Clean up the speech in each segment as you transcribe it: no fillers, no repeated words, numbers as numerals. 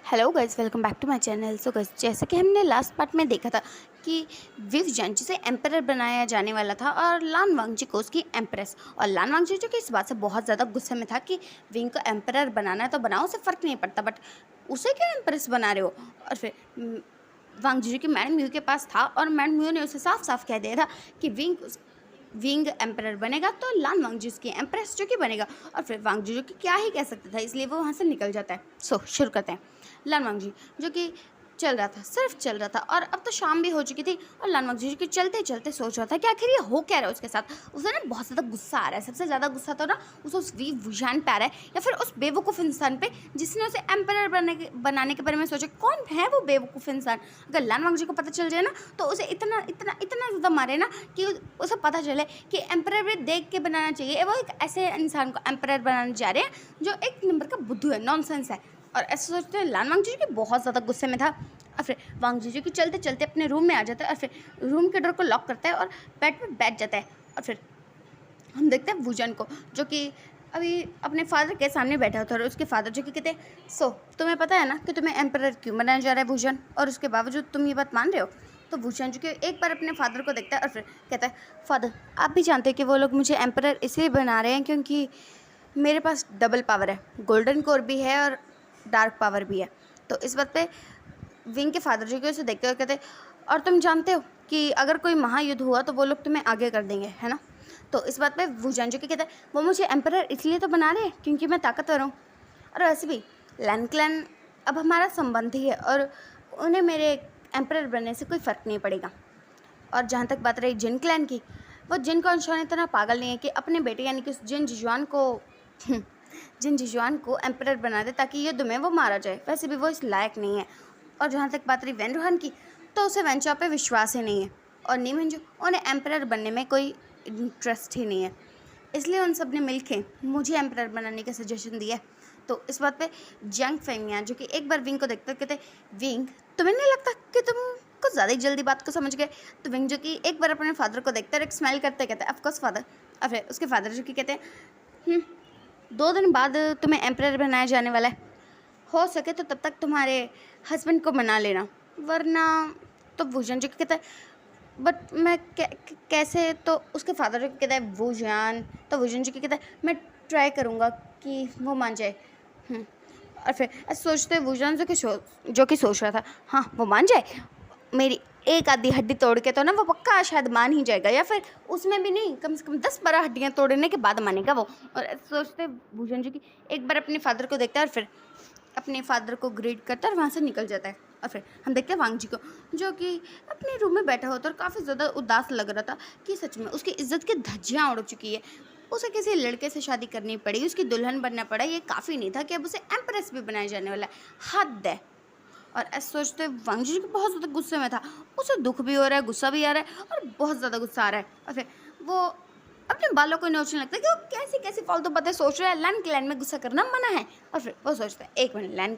Hello guys, welcome back to my channel. So guys, जैसा कि हमने लास्ट पार्ट में देखा था कि विव जिसे एम्परर बनाया जाने वाला था और लान वांगजी को उसकी एम्प्रेस। और लान वांगजी जो कि इस बात से बहुत ज़्यादा गुस्से में था कि विंग को एम्परर बनाना है तो बनाओ, उसे फ़र्क नहीं पड़ता, बट उसे क्यों एम्प्रेस बना रहे हो। और फिर वांगजी की मैडम म्यू के पास था और मैडम म्यू ने उसे साफ साफ कह दिया था कि विंग एम्परर बनेगा तो लान वांगजी उसकी एम्प्रेस जो कि बनेगा। और फिर वांगजी जो कि क्या ही कह सकता था, इसलिए वो वहाँ से निकल जाता है। सो शुरू करते हैं। लान वांगजी जो कि चल रहा था, सिर्फ चल रहा था, और अब तो शाम भी हो चुकी थी। और लान वांगजी जो कि चलते चलते सोच रहा था कि आखिर ये हो क्या रहा है उसके साथ। उसे ना बहुत ज़्यादा गुस्सा आ रहा है। सबसे ज़्यादा गुस्सा तो ना उसे उस वी वुजान पे आ रहा है, या फिर उस बेवकूफ़ इंसान पे जिसने उसे एम्परर बनाने के बारे में सोचा। कौन है वो बेवकूफ़ इंसान? अगर लान वांगजी को पता चल जाए ना तो उसे इतना इतना इतना ज़्यादा मारे ना कि उसे पता चले कि एम्परर भी देख के बनाना चाहिए। वो एक ऐसे इंसान को एम्परर बनाने जा रहे हैं जो एक नंबर का बुद्धू है, नॉनसेंस है। और ऐसे सोचते हुए लान वांगजी की बहुत ज़्यादा गुस्से में था। और फिर वांगजी जो कि चलते चलते अपने रूम में आ जाता है और फिर रूम के डोर को लॉक करता है और बेड पे बैठ जाता है। और फिर हम देखते हैं वुजन को जो कि अभी अपने फादर के सामने बैठा होता है। और उसके फादर जो कि कहते हैं, सो तुम्हें पता है ना कि तुम्हें एम्परर क्यों बनाया जा रहा है वुजन, और उसके बावजूद तुम ये बात मान रहे हो। तो वुजन जो कि एक बार अपने फादर को देखता है और फिर कहता है, फादर आप भी जानते हैं कि वो लोग मुझे एम्परर इसलिए बना रहे हैं क्योंकि मेरे पास डबल पावर है, गोल्डन कोर भी है और डार्क पावर भी है। तो इस बात पे विंग के फादर जी को उसे देखते हुए कहते, और तुम जानते हो कि अगर कोई महायुद्ध हुआ तो वो लोग तुम्हें आगे कर देंगे, है ना। तो इस बात पे वुजान जो कि कहता है, वो मुझे एम्परर इसलिए तो बना रहे हैं क्योंकि मैं ताकतवर हूँ। और वैसे भी लैन क्लैन अब हमारा संबंधी है और उन्हें मेरे एम्परर बनने से कोई फ़र्क नहीं पड़ेगा। और जहाँ तक बात रही जिन क्लैन की, वो जिन कौनशान इतना पागल नहीं है कि अपने बेटे यानी कि उस जिन जिजुआन को एम्परर बना दे ताकि युद्ध में वो मारा जाए। वैसे भी वो इस लायक नहीं है। और जहाँ तक बात रही वैन रूहान की, तो उसे वेंचा पे विश्वास ही नहीं है, और नीमिंजू उन्हें एम्परर बनने में कोई इंटरेस्ट ही नहीं है। इसलिए उन सब ने मिलके मुझे एम्परर बनाने का सजेशन दिया है। तो इस बात पे जंग फेंगियान जो कि एक बार विंग को देखते कहते, विंग तुम्हें नहीं लगता कि तुम कुछ ज़्यादा ही जल्दी बात को समझ गए। तो विंग जो कि एक बार अपने फादर को देखते और एक स्माइल करते कहते, ऑफकोर्स फादर। और फिर उसके फादर जो कि कहते हैं, 2 दिन बाद तुम्हें एम्परर बनाया जाने वाला है, हो सके तो तब तक तुम्हारे हस्बैंड को मना लेना, वरना। तो वुजन जो कहता है, बट मैं कैसे। तो उसके फादर जो कहता है वुजान। तो वुजन जो कहता है, मैं ट्राई करूँगा कि वो मान जाए। और फिर ऐसे सोचते वुजन जो कि सोच रहा था, हाँ वो मान जाए, मेरी एक आधी हड्डी तोड़ के तो ना वो पक्का शायद मान ही जाएगा, या फिर उसमें भी नहीं, कम से कम 10-12 हड्डियाँ तोड़ने के बाद मानेगा वो। और ऐसे सोचते भूषण जी की एक बार अपने फादर को देखता है और फिर अपने फादर को ग्रीट करता है और वहाँ से निकल जाता है। और फिर हम देखते हैं वांगजी को जो कि अपने रूम में बैठा होता है और काफ़ी ज़्यादा उदास लग रहा था कि सच में उसकी इज्जत की धज्जियाँ उड़ चुकी है। उसे किसी लड़के से शादी करनी पड़ी, उसकी दुल्हन बनना पड़ा, ये काफ़ी नहीं था कि अब उसे एम्प्रेस भी बनाया जाने वाला है। हद है। और ऐसे सोचते वांगजी को बहुत ज़्यादा गुस्से में था। उसे दुख भी हो रहा है, गुस्सा भी आ रहा है और बहुत ज़्यादा गुस्सा आ रहा है। और फिर वो अपने बालों को नोचने लगता है कि वो कैसी कैसी फालतू बातें सोच रहा है। लैन क्लैन में गुस्सा करना मना है। और फिर वो सोचता है, एक मिनट, लैन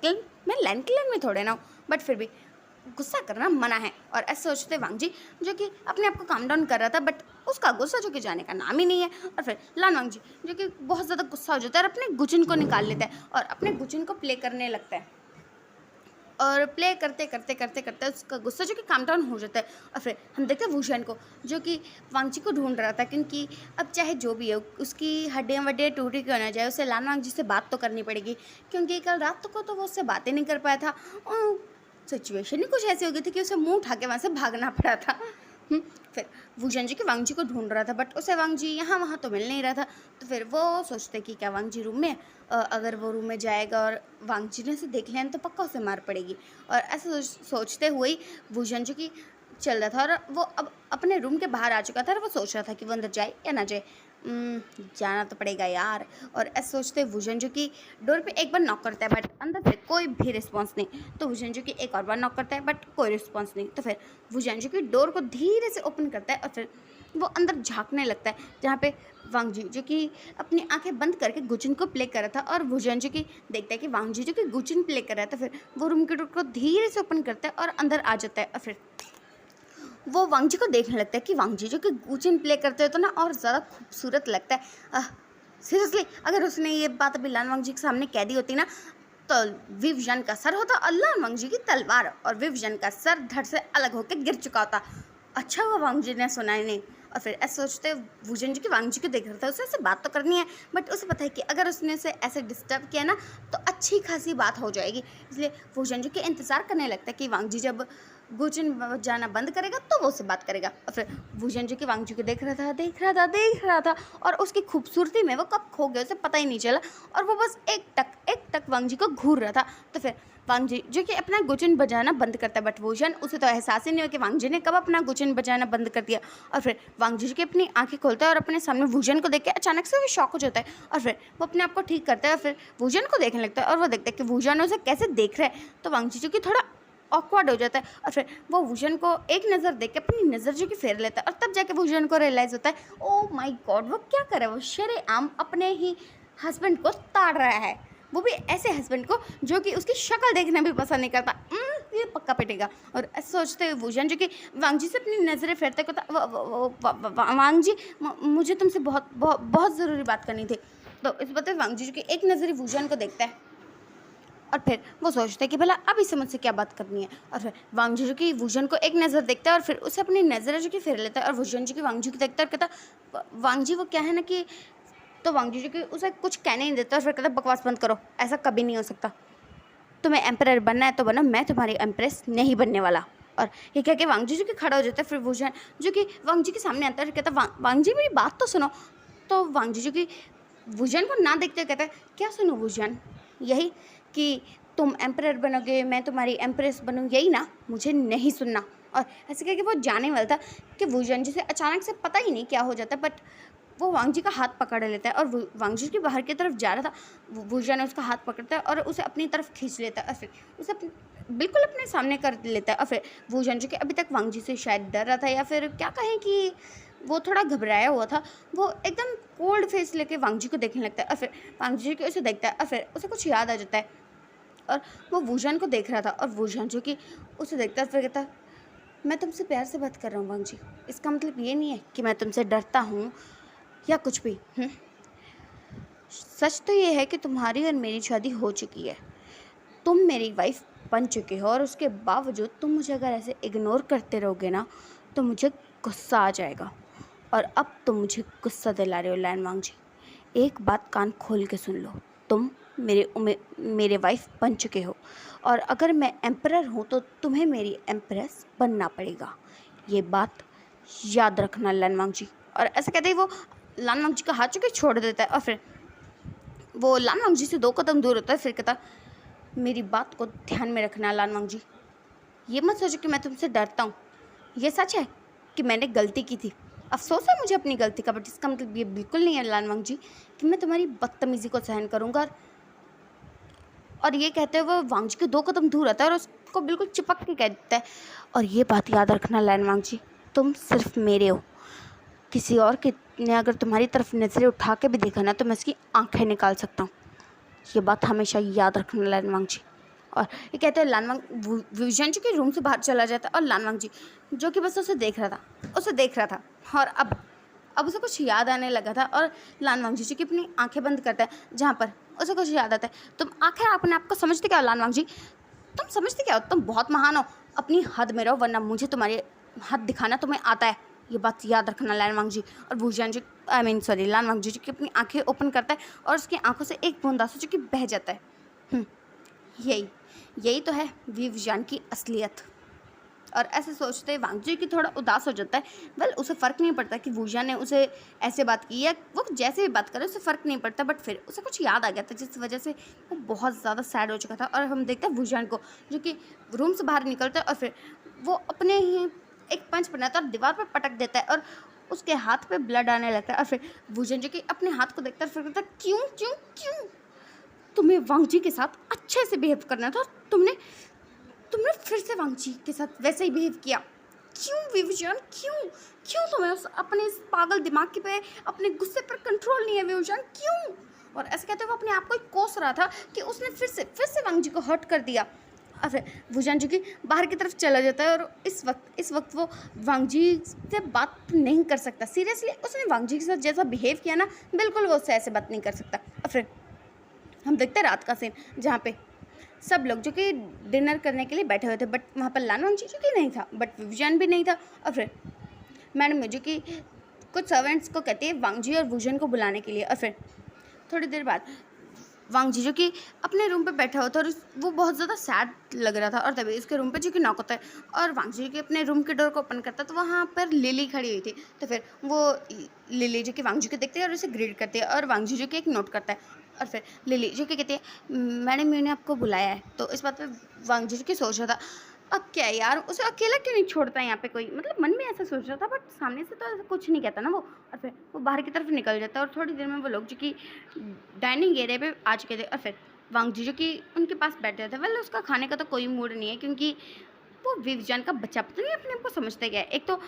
क्लैन में थोड़े ना हूँ, बट फिर भी गुस्सा करना मना है। और ऐसे सोचते वांगजी जो कि अपने आप को काम डाउन कर रहा था, बट उसका गुस्सा जो कि जाने का नाम ही नहीं है। और फिर लान वांगजी जो कि बहुत ज़्यादा गुस्सा हो जाता है और अपने गुचिन को निकाल लेता है और अपने गुचिन को प्ले करने लगता है। और प्ले करते करते करते करते उसका गुस्सा जो कि काम डाउन हो जाता है। और फिर हम देखते हैं वुशन को जो कि वांगजी को ढूंढ रहा था, क्योंकि अब चाहे जो भी है उसकी हड्डियाँ वड्डियाँ टूटी क्यों ना जाए, उसे लान वांगजी से बात तो करनी पड़ेगी, क्योंकि कल रात को तो वो उससे बातें नहीं कर पाया था। और सिचुएशन ही कुछ ऐसी हो गई थी कि उसे मुंह उठा के वहाँ से भागना पड़ा था। फिर वुशन जी कि वांगजी को ढूंढ रहा था, बट उसे वांगजी यहाँ वहाँ तो मिल नहीं रहा था। तो फिर वो सोचते कि क्या वांगजी रूम में है? अगर वो रूम में जाएगा और वांगजी ने उसे देख लिया तो पक्का उसे मार पड़ेगी। और ऐसे सोचते हुए ही वुशन जी की चल रहा था और वो अब अपने रूम के बाहर आ चुका था और वो सोच रहा था कि वो अंदर जाए या ना जाए। जाना तो पड़ेगा यार। और ऐसे सोचते वुशन जो कि डोर पे एक बार नॉक करता है, बट अंदर से कोई भी रिस्पॉन्स नहीं। तो वुशन जो कि एक और बार नॉक करता है, बट कोई रिस्पॉन्स नहीं। तो फिर वुशन जो कि डोर को धीरे से ओपन करता है और फिर वो अंदर झांकने लगता है, जहाँ पे वांगजी जो कि अपनी आंखें बंद करके गुचिन को प्ले कर रहा था। और वुशन जो कि देखता है कि वांगजी जो कि गुचिन प्ले कर रहा है, तो फिर वो रूम के डोर को धीरे से ओपन करता है और अंदर आ जाता है। और फिर वो वांगजी को देखने लगता है कि वांगजी जो कि गुचिन प्ले करते हैं तो ना और ज़्यादा खूबसूरत लगता है। सीरियसली अगर उसने ये बात अभी लान वांगजी के सामने कह दी होती ना तो विवजन का सर होता और लान वांग जी की तलवार, और विवजन का सर धड़ से अलग होकर गिर चुका होता। अच्छा हुआ वांग जी ने सुना ही नहीं। और फिर ऐसे सोचते वुजन जी की वांग जी को देख रहा था, उसे ऐसे बात तो करनी है, बट उसे पता है कि अगर उसने उसे ऐसे डिस्टर्ब किया ना तो अच्छी खासी बात हो जाएगी। इसलिए वुजन जी के इंतज़ार करने लगता है कि वांग जी जब गुचन जाना बंद करेगा तो वो उससे बात करेगा। और फिर वुजन जी की वांग जी को देख रहा था और उसकी खूबसूरती में वो कब खो गया उसे पता ही नहीं चला, और वो बस एक टक वांग जी को घूर रहा था। तो फिर वांग जी जो कि अपना गुचन बजाना बंद करता है, बट वुजन उसे तो एहसास ही नहीं हो कि वांग जी ने कब अपना गुचन बजाना बंद कर दिया। और फिर वांग जी अपनी आंखें खोलता है और अपने सामने वुजन को देख के अचानक से वो शॉक हो जाता है, और फिर वो अपने आप को ठीक करता है और फिर वुजन को देखने लगता है, और वो देखता है कि वुजन उसे कैसे देख रहा है। तो वांग जी जो कि थोड़ा ऑकवर्ड हो जाता है, और फिर वो वुजन को एक नज़र देख के अपनी नज़र जो कि फेर लेता है, और तब जाके वुजन को रियलाइज़ होता है ओ माय गॉड वो क्या कर रहा है, वो शरेआम अपने ही हस्बैंड को ताड़ रहा है, वो भी ऐसे हस्बैंड को जो कि उसकी शक्ल देखना भी पसंद नहीं करता। ये पक्का पिटेगा। और ऐसे सोचते हुए वुजन जो कि वांग जी से अपनी नज़रें फेरते कहता वांग जी मुझे तुमसे बहुत बहुत बहुत ज़रूरी बात करनी थी। तो इस बात में वांग जी जो कि एक नज़र वुजन को देखता है और फिर वो सोचता है कि भला अब इसे मुझसे क्या बात करनी है। और फिर वांग जी की वुजन को एक नज़र देखता है और फिर उसे अपनी नज़रें जो कि फेर लेता है, और वुजन जी की वांग जी को देखता है और कहता वांग जी वो क्या है ना कि, तो वांग जी की उसे कुछ कहने नहीं देता और फिर कहता बकवास बंद करो, ऐसा कभी नहीं हो सकता, तुम्हें एम्परर बनना है तो बनो, मैं तुम्हारी एम्प्रेस नहीं बनने वाला। और ये कह के वांग जी जो कि खड़ा हो जाता है। फिर वुजन जो कि वांग जी के सामने आता है, कहता वांग जी मेरी बात तो सुनो। तो वांग जी जो कि वुजन को ना देखते कहता है क्या सुनो वुजन, यही कि तुम एम्परर बनोगे मैं तुम्हारी एम्प्रेस बनूँ, यही ना, मुझे नहीं सुनना। और ऐसे करके वो जाने वाला था कि वुजन जी से अचानक से पता ही नहीं क्या हो जाता है, बट वो वांग जी का हाथ पकड़ लेता है और वांग जी के बाहर की तरफ जा रहा था, वुजन उसका हाथ पकड़ता है और उसे अपनी तरफ खींच लेता है और फिर उसे बिल्कुल अपने सामने कर लेता है। और फिर वुजन जी के अभी तक वांग जी से शायद डर रहा था या फिर क्या कहें कि वो थोड़ा घबराया हुआ था, वो एकदम कोल्ड फेस लेके वांग जी को देखने लगता है और फिर वांग जी को उसे देखता है और फिर उसे कुछ याद आ जाता है और वो वुजन को देख रहा था, और वुजन जो कि उसे देखता है फिर कहता है मैं तुमसे प्यार से बात कर रहा हूँ वांग जी, इसका मतलब ये नहीं है कि मैं तुमसे डरता हूँ या कुछ भी। सच तो ये है कि तुम्हारी और मेरी शादी हो चुकी है, तुम मेरी वाइफ बन चुके हो, और उसके बावजूद तुम मुझे अगर ऐसे इग्नोर करते रहोगे ना तो मुझे गुस्सा आ जाएगा, और अब तुम मुझे गुस्सा दिला रहे हो लैन वांग जी। एक बात कान खोल के सुन लो, तुम मेरे वाइफ बन चुके हो, और अगर मैं एम्परर हूँ तो तुम्हें मेरी एम्प्रेस बनना पड़ेगा, ये बात याद रखना लैन वांग जी। और ऐसा कहते ही वो लान वांग जी का हाथ चुके छोड़ देता है और फिर वो लान वांग जी से 2 कदम दूर होता है। फिर कहता मेरी बात को ध्यान में रखना लान वांग जी, ये मत सोचो कि मैं तुमसे डरता हूँ, ये सच है कि मैंने गलती की थी, अफसोस है मुझे अपनी गलती का, बट इसका मतलब ये बिल्कुल नहीं है लान वांग जी कि मैं तुम्हारी बदतमीज़ी को सहन करूँगा। और ये कहते हुए वो वांग जी के 2 कदम दूर आता है और उसको बिल्कुल चिपक के कह देता है और ये बात याद रखना लैन वांग जी, तुम सिर्फ मेरे हो, किसी और के ने अगर तुम्हारी तरफ नज़रें उठा के भी देखा ना तो मैं उसकी आंखें निकाल सकता हूँ, ये बात हमेशा याद रखना लान वांग जी। और ये कहते हैं लान वांग विजन जी के रूम से बाहर चला जाता है और लान वांग जी जो कि बस उसे देख रहा था और अब उसे कुछ याद आने लगा था, और लान वांग जी जो कि अपनी आंखें बंद करता है जहाँ पर उसे कुछ याद आता है। तुम आखिर अपने आप को समझते क्या हो लान वांग जी, तुम समझते क्या हो, तुम बहुत महान हो, अपनी हद में रहो वरना मुझे तुम्हारी हद दिखाना तुम्हें आता है, ये बात याद रखना लान वांग जी। और वुजन जी लान वांग जी जो कि अपनी आंखें ओपन करता है और उसकी आंखों से एक बूंद आंसू जो कि बह जाता है। यही तो है विवजान की असलियत। और ऐसे सोचते वांग जी की थोड़ा उदास हो जाता है। वेल उसे फ़र्क नहीं पड़ता कि वुजन ने उसे ऐसे बात की या वो जैसे भी बात करे उसे फ़र्क नहीं पड़ता, बट फिर उसे कुछ याद आ गया था जिस वजह से वो बहुत ज़्यादा सैड हो चुका था। और हम देखते हैं वुजन को जो कि रूम से बाहर निकलता है और फिर वो अपने ही एक पंच बनाता है और दीवार पर पटक देता है और उसके हाथ पे ब्लड आने लगता है। और फिर वुजन जो कि अपने हाथ को देखता है फिर कहता है क्यों क्यों क्यों, तुम्हें वांग जी के साथ अच्छे से बिहेव करना था, तुमने फिर से वांग जी के साथ वैसे ही बिहेव किया, क्यों विवजन, क्यों तुम्हें उस अपने इस पागल दिमाग के पे अपने गुस्से पर कंट्रोल नहीं है विवजन, क्यों। और ऐसे कहते हुए वो अपने आप को ही कोस रहा था कि उसने फिर से वांग जी को हर्ट कर दिया। और फिर वुजन जी की बाहर की तरफ चला जाता है और इस वक्त वो वांग जी से बात नहीं कर सकता। सीरियसली उसने वांग जी के साथ जैसा बिहेव किया ना बिल्कुल वो उससे ऐसे बात नहीं कर सकता। और फिर हम देखते हैं रात का सीन जहाँ पे सब लोग जो कि डिनर करने के लिए बैठे हुए थे, बट वहाँ पर लान वांगजी जो कि नहीं था, बट वुजन भी नहीं था। और फिर मैडम जो कि कुछ सर्वेंट्स को कहती है वांगजी और वुजन को बुलाने के लिए। और फिर थोड़ी देर बाद वांगजी जो कि अपने रूम पे बैठा हुआ था और वो बहुत ज़्यादा सैड लग रहा था, और तभी उसके रूम पे जो कि नॉक होता है और वांगजी के अपने रूम के डोर को ओपन करता है, तो वहाँ पर लिली खड़ी हुई थी। तो फिर वो लिली जो कि वांगजी को देखती है और उसे ग्रीट करती है, और वांगजी जो कि एक नोट करता है। और फिर लिली जो कि कहती है मैडम मैंने आपको बुलाया है। तो इस बात पर वांगजी जो कि सोच रहा था अब क्या है यार, उसे अकेला क्यों नहीं छोड़ता यहाँ पे कोई, मतलब मन में ऐसा सोच रहा था, बट सामने से तो ऐसा कुछ नहीं कहता ना वो। और फिर वो बाहर की तरफ निकल जाता है और थोड़ी देर में वो लोग जो कि डाइनिंग एरिया पे आ चुके थे। और फिर वांगजी जो कि उनके पास बैठ जाते वेल उसका खाने का तो कोई मूड नहीं है, क्योंकि वो विवजान का बच्चा पता नहीं अपने आप को समझते क्या है। एक तो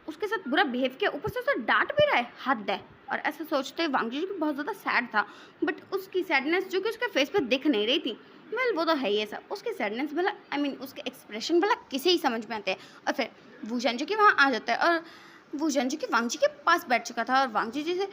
उसके साथ बुरा बिहेव किया, ऊपर से उसे डांट भी रहा है, हद है। और ऐसा सोचते हुए वांगजी जो कि बहुत ज़्यादा सैड था, बट उसकी सैडनेस जो कि उसके फेस पे दिख नहीं रही थी। वेल वो तो है ही ऐसा, उसकी सैडनेस भला उसके एक्सप्रेशन भला किसे ही समझ में आते हैं। और फिर वुजन जो कि वहाँ आ जाता है, और वुजन जो कि वांगजी के पास बैठ चुका था, और वांगजी जी से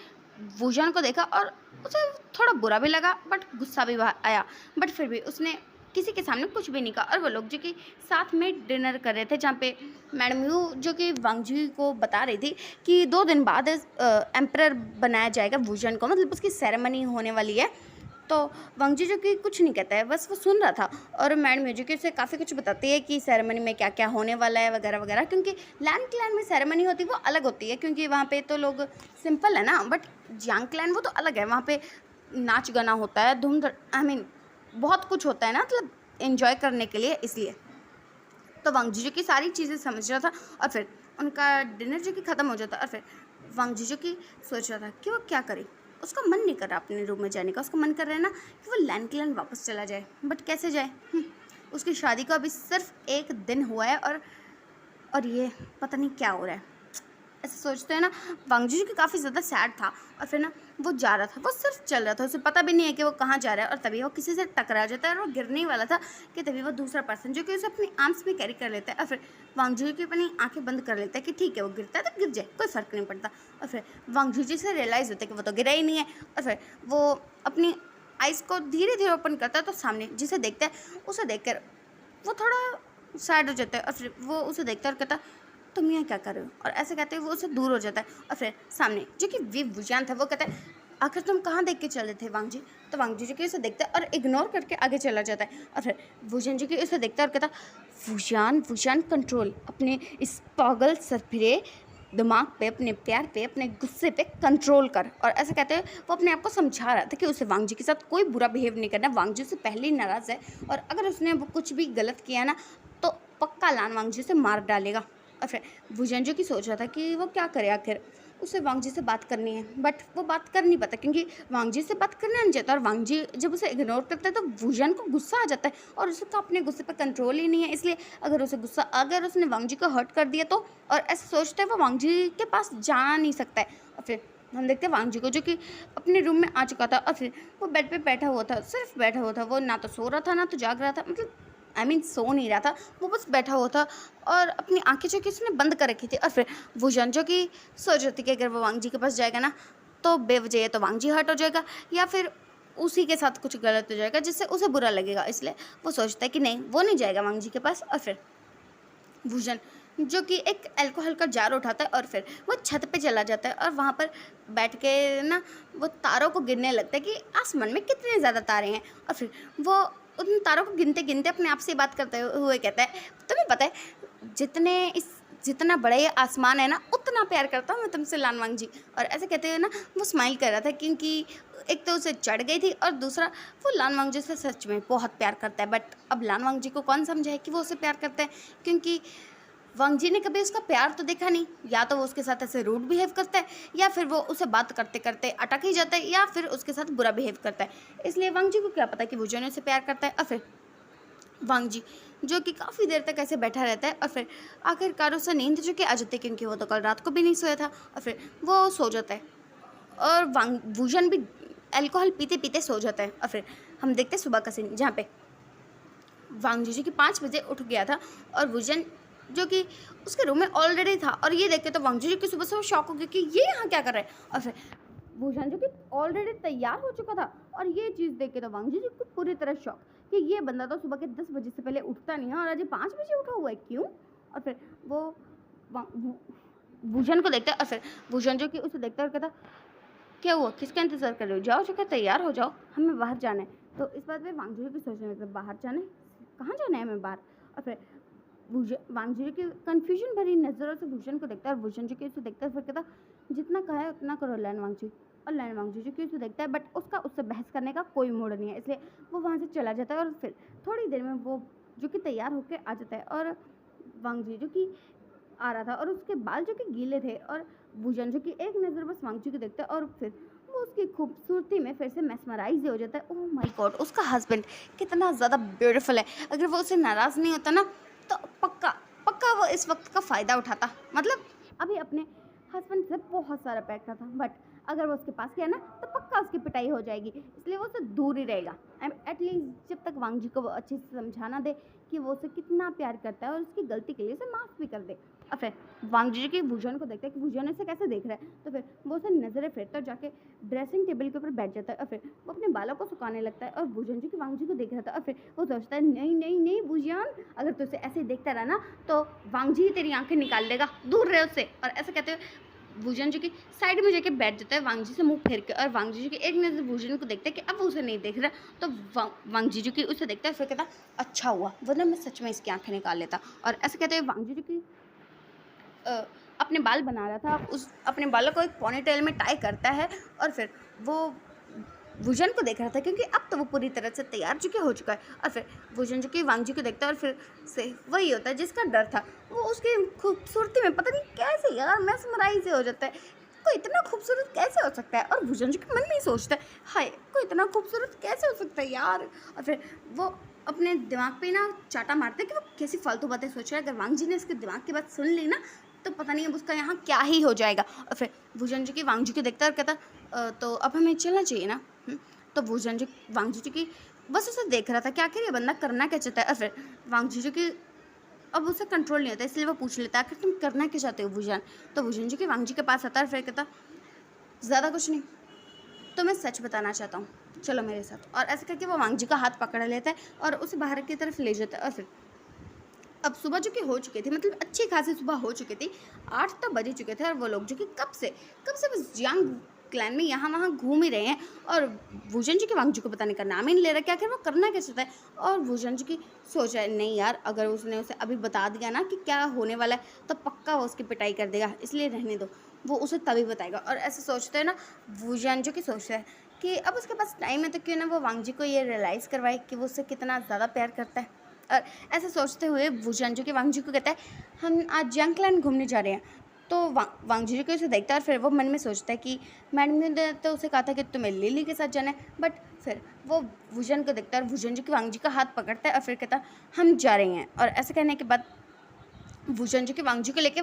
वुजन को देखा और उसे थोड़ा बुरा भी लगा, बट गुस्सा भी आया, बट फिर भी उसने किसी के सामने कुछ भी नहीं कहा। और वो लोग जो कि साथ में डिनर कर रहे थे, जहाँ पे मैडम यू जो कि वांगजी को बता रही थी कि 2 दिन बाद एम्परर बनाया जाएगा वुजन को, मतलब उसकी सेरेमनी होने वाली है। तो वांगजी जो कि कुछ नहीं कहता है, बस वो सुन रहा था, और मैडम जो कि उसे काफ़ी कुछ बताती है कि सेरेमनी में क्या क्या होने वाला है वगैरह वगैरह, क्योंकि लैन क्लैन में सेरेमनी होती है वो अलग होती है, क्योंकि वहाँ पे तो लोग सिंपल है ना, बट जियांग क्लैन वो तो अलग है, वहाँ पे नाच गाना होता है, धूम बहुत कुछ होता है ना, मतलब एंजॉय करने के लिए, इसलिए। तो वांगजी जो कि सारी चीज़ें समझ रहा था, और फिर उनका डिनर जो कि ख़त्म हो जाता, और फिर वांगजी जो कि सोच रहा था कि वो क्या करे। उसका मन नहीं कर रहा अपने रूम में जाने का, उसका मन कर रहा है ना कि वो लैन क्लैन वापस चला जाए, बट कैसे जाए। उसकी शादी को अभी सिर्फ 1 दिन हुआ है, और ये पता नहीं क्या हो रहा है। ऐसे सोचते हैं ना, वांगजी जो कि काफ़ी ज़्यादा सैड था, और फिर ना वो जा रहा था, वो सिर्फ चल रहा था, उसे पता भी नहीं है कि वो कहाँ जा रहा है। और तभी वो किसी से टकरा जाता है और वो गिरने ही वाला था कि तभी वो दूसरा पर्सन जो कि उसे अपनी आर्म्स में कैरी कर लेता है, और फिर वांगजी की अपनी आंखें बंद कर लेता है कि ठीक है वो गिरता है तो गिर जाए, कोई फ़र्क नहीं पड़ता। और फिर वांगजी जी से रियलाइज़ होता है कि वो तो गिरा ही नहीं है, और फिर वो अपनी आइज़ को धीरे धीरे ओपन करता है, तो सामने जिसे देखता है उसे देखकर वो थोड़ा सैड हो जाता है, और फिर वो उसे देखता है और कहता है तुम यहाँ क्या कर रहे हो, और ऐसे कहते हुए वो उससे दूर हो जाता है। और फिर सामने जो कि वुजान था वो कहता है आखिर तुम कहाँ देख के चले थे वांगजी। तो वांगजी जो कि उसे देखता है और इग्नोर करके आगे चला जाता है, और फिर वुजान जो कि उसे देखता है और कहता वुजान कंट्रोल, अपने इस पागल सरफिरे दिमाग पे, अपने प्यार पे, अपने गुस्से पे कंट्रोल कर। और ऐसे कहते हुए वो अपने आप को समझा रहा था कि उसे वांगजी के साथ कोई बुरा बिहेव नहीं करना, वांगजी उससे पहले ही नाराज़ है, और अगर उसने वो कुछ भी गलत किया ना तो पक्का लान वांगजी से मार डालेगा। और फिर वुजन जो कि सोच रहा था कि वो क्या करे, आखिर उसे वांगजी से बात करनी है, बट वो बात कर नहीं पाता क्योंकि वांगजी से बात करना नहीं चाहता, और वांगजी जब उसे इग्नोर करता है तो वुजन को गुस्सा आ जाता है, और उसे तो अपने गुस्से पर कंट्रोल ही नहीं है, इसलिए अगर उसे गुस्सा आ गया और उसने वांगजी को हर्ट कर दिया तो, और ऐसे सोचते हैं वो वांगजी के पास जा नहीं सकता है। और फिर हम देखते हैं वांगजी को जो कि अपने रूम में आ चुका था, और फिर वो बेड पे बैठा हुआ था, सिर्फ बैठा हुआ था, वो ना तो सो रहा था ना तो जाग रहा था, मतलब सो नहीं रहा था, वो बस बैठा हुआ था और अपनी आंखें जो कि उसने बंद कर रखी थी। और फिर वुजन जो कि सोच रही थी कि अगर वो वांगजी के पास जाएगा ना तो बेवजह या तो वांगजी हर्ट हो जाएगा या फिर उसी के साथ कुछ गलत हो जाएगा जिससे उसे बुरा लगेगा, इसलिए वो सोचता है कि नहीं वो नहीं जाएगा वांगजी के पास। और फिर वुजन जो कि एक अल्कोहल का जार उठाता है और फिर वो छत पे चला जाता है और वहाँ पर बैठ के ना वो तारों को गिनने लगता है कि आसमान में कितने ज़्यादा तारे हैं, और फिर वो उन तारों को गिनते गिनते अपने आप से बात करते हुए कहता है तुम्हें पता है जितना बड़ा ये आसमान है ना उतना प्यार करता हूँ मैं तुमसे लान वांगजी। और ऐसे कहते हुए ना वो स्माइल कर रहा था क्योंकि एक तो उसे चढ़ गई थी और दूसरा वो लान वांगजी से सच में बहुत प्यार करता है। बट अब लान वांगजी को कौन समझाए कि वो उसे प्यार करता है, क्योंकि वांगजी ने कभी उसका प्यार तो देखा नहीं, या तो वो उसके साथ ऐसे रूड बिहेव करता है या फिर वो उसे बात करते करते अटक ही जाता है या फिर उसके साथ बुरा बिहेव करता है, इसलिए वांगजी को क्या पता कि वुजन ने उसे प्यार करता है। और फिर वांगजी जो कि काफ़ी देर तक ऐसे बैठा रहता है और फिर आखिरकार उसे नींद जो कि आ जाती है क्योंकि वो तो कल रात को भी नहीं सोया था, और फिर वो सो जाता है और वुजन भी अल्कोहल पीते पीते सो जाता है। और फिर हम देखते हैं सुबह का सीन जहाँ पे वांगजी जो कि 5 बजे उठ गया था और वुजन जो कि उसके रूम में ऑलरेडी था, और ये देख के तो वांगजी जो कि सुबह से वो शॉक हो गया कि ये यहाँ क्या कर रहा है। और फिर वुजन जो कि ऑलरेडी तैयार हो चुका था और ये चीज़ देख के तो वांगजी जो कि पूरी तरह शॉक कि ये बंदा तो सुबह के 10 बजे से पहले उठता नहीं है और आज ये 5 बजे उठा हुआ है, क्यों? और फिर वो भूषण को देखता है और फिर भूषण जो कि उसे देखता है और कहता, क्या हुआ, किसका इंतज़ार कर रहे हो, जाओ जाकर तैयार हो जाओ, हमें बाहर जाना है। तो इस बात पे वांगजू की सोचने लगता है, बाहर जाना है, कहाँ जाना है हमें बाहर? और फिर वांगजू की कन्फ्यूजन भरी नज़रों से भूषण को देखता है और भूषण जो कि उसे देखता है फिर कहता, जितना कहा है उतना करो लैन वांगजू। और लैन वांगजू जो कि उसे देखता है बट उसका उससे बहस करने का कोई मूड नहीं है, इसलिए वो वहाँ से चला जाता है। और फिर थोड़ी देर में वो जो कि तैयार होकर आ जाता है और वांगजू जो कि आ रहा था और उसके बाल जो कि गीले थे और भूषण जो कि एक नज़र बस वांगजू को देखता है और फिर वो उसकी खूबसूरती में फिर से मेस्मराइज हो जाता है। ओह माय गॉड, उसका हस्बैंड कितना ज़्यादा ब्यूटीफुल है, अगर वो उससे नाराज़ नहीं होता ना तो पक्का पक्का वो इस वक्त का फ़ायदा उठाता, मतलब अभी अपने हस्बैंड से बहुत सारा प्यार करता, बट अगर वो उसके पास गया ना तो पक्का उसकी पिटाई हो जाएगी, इसलिए वो उससे दूर ही रहेगा। एटलीस्ट जब तक वांगजी को वो अच्छे से समझाना दे कि वो उसे कितना प्यार करता है और उसकी गलती के लिए उसे माफ़ भी कर दे। और फिर वांगजी के भूषण को देखता है कि भूषण इसे कैसे देख रहा है, तो फिर वो उसे नज़रें फेरता है, जाके ड्रेसिंग टेबल के ऊपर बैठ जाता है और फिर वो अपने बालों को सुखाने लगता है और भूषण जी की वांगजी को देख रहा था और फिर वो सोचता है, नहीं नहीं नहीं भूषण, अगर तू उसे ऐसे ही देखता रहा ना तो वांगजी ही तेरी आंखें निकाल देगा, दूर रहे उससे। और ऐसे कहते हुए भूषण जी की साइड में जाके बैठ जाता है वांगजी से मुंह फेर के और वांगजी जी की एक नज़र भूषण को देखता है कि अब वो उसे नहीं देख रहा, तो वांगजी जी की उसे देखता है फिर कहता, अच्छा हुआ वरना मैं सच में इसकी आंखें निकाल लेता। और ऐसे कहते हुए वांगजी जी की अपने बाल बना रहा था, उस अपने बालों को एक पोनीटेल में टाई करता है और फिर वो भूषण को देख रहा था क्योंकि अब तो वो पूरी तरह से तैयार चुके हो चुका है। और फिर भूषण जो कि वांगजी को देखता है और फिर से वही होता है जिसका डर था, वो उसकी खूबसूरती में पता नहीं कैसे यार मैस्मराइज हो जाता है, कोई इतना खूबसूरत कैसे हो सकता है। और भूषण जी के मन में ही सोचता है, हाय कोई इतना खूबसूरत कैसे हो सकता है यार। और फिर वो अपने दिमाग पे ना चाटा मारता है कि वो कैसी फालतू बातें सोच रहा है, अगर वांगजी ने इसके दिमाग की बात सुन ली ना तो पता नहीं अब उसका यहाँ क्या ही हो जाएगा। और फिर भूषण जी की वांगजी को देखता है और कहता, तो अब हमें चलना चाहिए ना। तो भूषण जी वांगजी जी की बस उसे देख रहा था कि आखिर ये बंदा करना क्या चाहता है। और फिर वांगजी जी की अब उसे कंट्रोल नहीं होता, इसलिए वो पूछ लेता है, आखिर तुम करना क्या चाहते हो भूषण। तो भूषण जी की वांगजी के पास आता है और फिर कहता, ज़्यादा कुछ नहीं, तो मैं सच बताना चाहता हूँ, चलो मेरे साथ। और ऐसे करके वो वांगजी का हाथ पकड़ लेता है और उसे बाहर की तरफ ले जाता है। और फिर अब सुबह जो कि हो चुकी थी, मतलब अच्छी खासी सुबह हो चुकी थी, 8 तो बज ही चुके थे और वो लोग जो कि कब से बस जियांग क्लैन में यहाँ वहाँ घूम ही रहे हैं और भूषण जी के वांगजी को पता नहीं करना नाम ही नहीं ले रहा कि आखिर वो करना क्या चाहता है। और भूषण जी की सोच रहा है, नहीं यार अगर उसने उसे अभी बता दिया ना कि क्या होने वाला है तो पक्का वो उसकी पिटाई कर देगा, इसलिए रहने दो, वो उसे तभी बताएगा। और ऐसे सोचते हैं ना, भूषण जो कि सोचता है कि अब उसके पास टाइम है तो क्यों ना वो वांगजी को ये रियलाइज़ करवाए कि वो उससे कितना ज़्यादा प्यार करता है। और ऐसे सोचते हुए भूषण जो कि वांगजी को कहता है, हम आज जियांग क्लैन घूमने जा रहे हैं। तो वांगजी को उसे देखता है और फिर वो मन में सोचता है कि मैडम ने तो उसे कहा था कि तुम्हें लिली के साथ जाना है, बट फिर वो भूषण को देखता है और भूषण जी की वांगजी का हाथ पकड़ता है और फिर कहता है, हम जा रहे हैं। और ऐसे कहने के बाद भूषण जी की वांगजी को लेके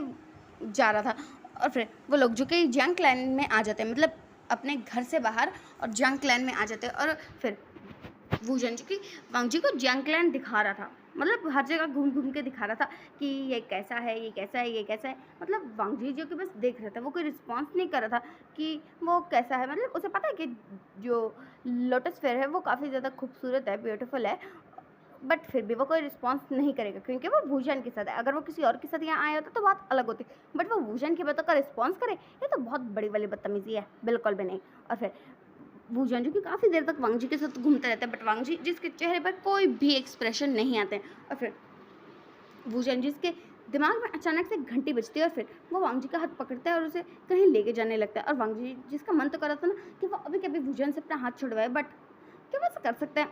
जा रहा था और फिर वो लोग जो कि जियांग क्लैन में आ जाते हैं, मतलब अपने घर से बाहर और जियांग क्लैन में आ जाते हैं। और फिर भूषण जी की वांगजी को जियांग क्लैन दिखा रहा था, मतलब हर जगह घूम घूम के दिखा रहा था कि ये कैसा है, ये कैसा है, ये कैसा है। मतलब वांगजी जो कि बस देख रहा था, वो कोई रिस्पांस नहीं कर रहा था कि वो कैसा है। मतलब उसे पता है कि जो लोटस फेयर है वो काफ़ी ज़्यादा खूबसूरत है, ब्यूटीफुल है, बट फिर भी वो कोई रिस्पांस नहीं करेगा क्योंकि वो भूषण के साथ है। अगर वो किसी और के साथ यहाँ आया होता तो बात अलग होती, बट वो भूषण की बातों का रिस्पॉन्स करे, ये तो बहुत बड़ी वाली बदतमीजी है, बिल्कुल भी नहीं। और फिर भूषण जो कि काफ़ी देर तक वांगजी के साथ घूमते रहते हैं, बट वांगजी जिसके चेहरे पर कोई भी एक्सप्रेशन नहीं आते हैं। और फिर भूषण जिसके दिमाग में अचानक से घंटी बजती है और फिर वो वांगजी का हाथ पकड़ता है और उसे कहीं लेके जाने लगता है। और वांगजी जिसका मन तो कर रहा था ना कि वो अभी कभी भूषण से अपना हाथ छुड़वाए, बट क्या वैसा कर सकता है?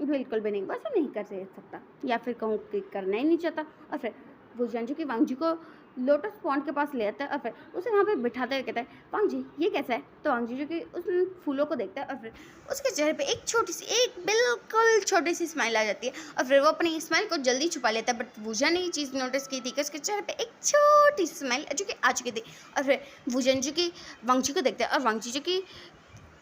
बिल्कुल भी नहीं, वैसा नहीं कर सकता, या फिर कहूँ कि करना ही नहीं चाहता। और फिर भूषण जी की वांगजी को लोटस पॉन्ड के पास ले आता है और फिर उसे वहाँ पे बिठाते हुए कहता है, वांगजी ये कैसा है? तो वांगजी जो कि उस फूलों को देखता है और फिर उसके चेहरे पे एक छोटी सी, एक बिल्कुल छोटी सी स्माइल आ जाती है और फिर वो अपनी स्माइल को जल्दी छुपा लेता है। बट भूषण ने ये चीज़ नोटिस की थी कि उसके चेहरे पे एक छोटी सी स्माइल जो कि आ चुकी थी। और फिर भूषण जी की वांगजी को देखता है और वांगजी जो कि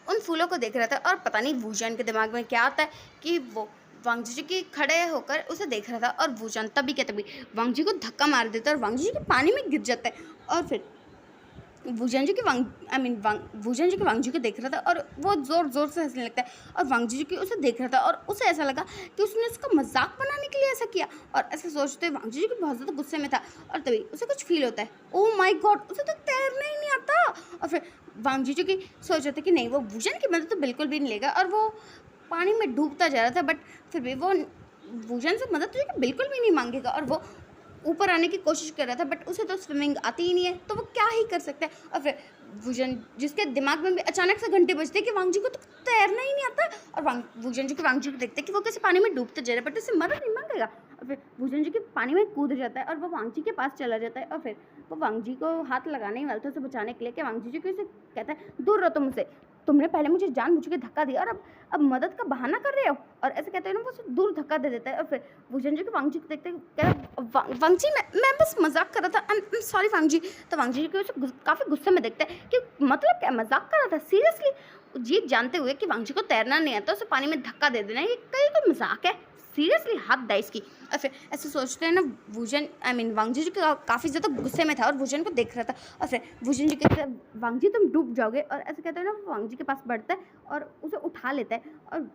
उन फूलों को देख रहा था और पता नहीं भूषण के दिमाग में क्या आता है कि वो वांगजी जी की खड़े होकर उसे देख रहा था और भूषण तभी के तभी वांगजी को धक्का मार देता है और वांगजी जी के पानी में गिर जाता है। और फिर वूजेन जी की वूजेन जी की वांग जी को देख रहा था और वो ज़ोर ज़ोर से हंसने लगता है और वांग जी की उसे देख रहा था और उसे ऐसा लगा कि उसने उसका मजाक बनाने के लिए ऐसा किया। और ऐसा सोचते हुए वांग जी की बहुत ज़्यादा गुस्से में था और तभी उसे कुछ फील होता है, ओह माय गॉड उसे तो तैरना ही नहीं आता। और फिर वांग जी की सोच रहे थे कि नहीं वो वूजेन की मदद तो बिल्कुल भी नहीं लेगा और वो पानी में डूबता जा रहा था, बट फिर भी वो वूजेन से मदद तो बिल्कुल भी नहीं मांगेगा और वो ऊपर आने की कोशिश कर रहा था, बट उसे तो स्विमिंग आती ही नहीं है तो वो क्या ही कर सकता है। और फिर वूजन जिसके दिमाग में भी अचानक से घंटे बजते कि वांग जी को तो तैरना ही नहीं आता और वूजन जी को वांग जी को देखते कि वो किसी पानी में डूबते जा रहा है बट उसे मदद नहीं मांगेगा। और फिर वूजन जी के पानी में कूद जाता है और वो वांग जी के पास चला जाता है और फिर वो वांग जी को हाथ लगाने ही वाला था उसे बचाने के लिए कि वांग जी को उसे कहता है दूर रहो तुम मुझसे, तुमने पहले मुझे जानबूझ के धक्का दिया और अब मदद का बहाना कर रहे हो। और ऐसे कहते हैं ना वो उसे दूर धक्का दे देता है और फिर वूजन जी को वांग जी को देखते वांग जी मैं बस मजाक कर रहा था, आई एम सॉरी वांग जी। तो वांग जी को उसे काफ़ी गुस्से में देखता है कि मतलब क्या मजाक कर रहा था सीरियसली, ये जानते हुए कि वांग जी को तैरना नहीं आता उसे पानी में धक्का दे देना ये कहीं कोई मजाक है, सीरियसली हाथ दाइस की। और फिर ऐसे सोचते हैं ना वूजन वांग जी काफ़ी ज़्यादा गुस्से में था और वूजन को देख रहा था और फिर वूजन जी कहते हैं वांग जी तुम डूब जाओगे और ऐसे कहते हैं ना वांग जी के पास बढ़ता है और उसे उठा लेता है और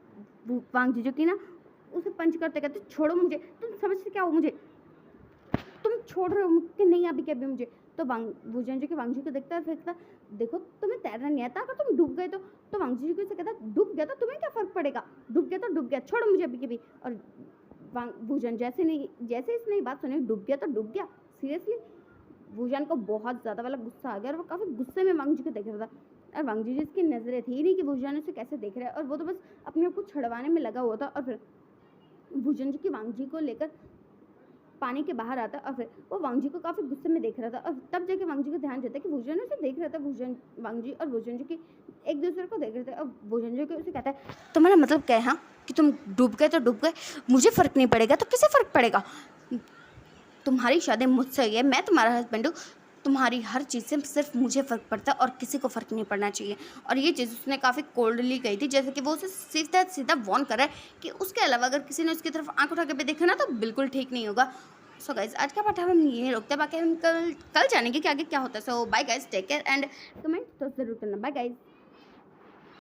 वांग जी जो कि ना उसे पंच करते कहते छोड़ो मुझे, तुम समझते क्या हो मुझे, तुम छोड़ रहे हो कि नहीं अभी के अभी मुझे। तो वूजन जी के वांग जी को देखता है और कहता देखो तुम्हें तैरना नहीं आता अगर तुम डूब गए तो वांग जी को कहता डूब गया तो तुम्हें क्या फ़र्क पड़ेगा, डूब गया तो डूब गया, छोड़ो मुझे अभी के भी। और वूजन जैसे इसने बात सुनी डूब गया तो डूब गया, सीरियसली वूजन को बहुत ज़्यादा वाला गुस्सा आ गया और वो काफ़ी गुस्से में वांग जी को देख रहा था और वांग जी जिसकी नज़रें थी नहीं कि वूजन उसे कैसे देख रहा है और वो तो बस अपने आप को छुड़वाने में लगा हुआ था। और फिर वूजन जी की वांग जी को लेकर पानी के बाहर आता और फिर वो वांग जी को काफ़ी गुस्से में देख रहा था और तब जाके वांग जी को ध्यान देता है कि वूजन उसे देख रहा था, वांग जी और वूजन जी की एक दूसरे को देख रहे थे और वूजन जी को उसे कहता है तुम्हारा मतलब क्या है हाँ कि तुम डूब गए तो डूब गए, मुझे फ़र्क नहीं पड़ेगा तो किसे फ़र्क पड़ेगा, तुम्हारी शादी मुझसे हुई है, मैं तुम्हारा हस्बैंड हूँ, तुम्हारी हर चीज़ से सिर्फ मुझे फ़र्क पड़ता है और किसी को फ़र्क नहीं पड़ना चाहिए। और ये चीज़ उसने काफ़ी कोल्डली कही थी, जैसे कि वो उसे सीधा सीधा वॉर्न कर रहा है कि उसके अलावा अगर किसी ने उसकी तरफ आंख उठा के भी देखा ना तो बिल्कुल ठीक नहीं होगा। सो गाइज आज का पाठ हम यहीं रोकते हैं, बाकी हम कल जानेंगे कि आगे क्या होता है। So bye guys, take care and comment तो ज़रूर करना। Bye guys.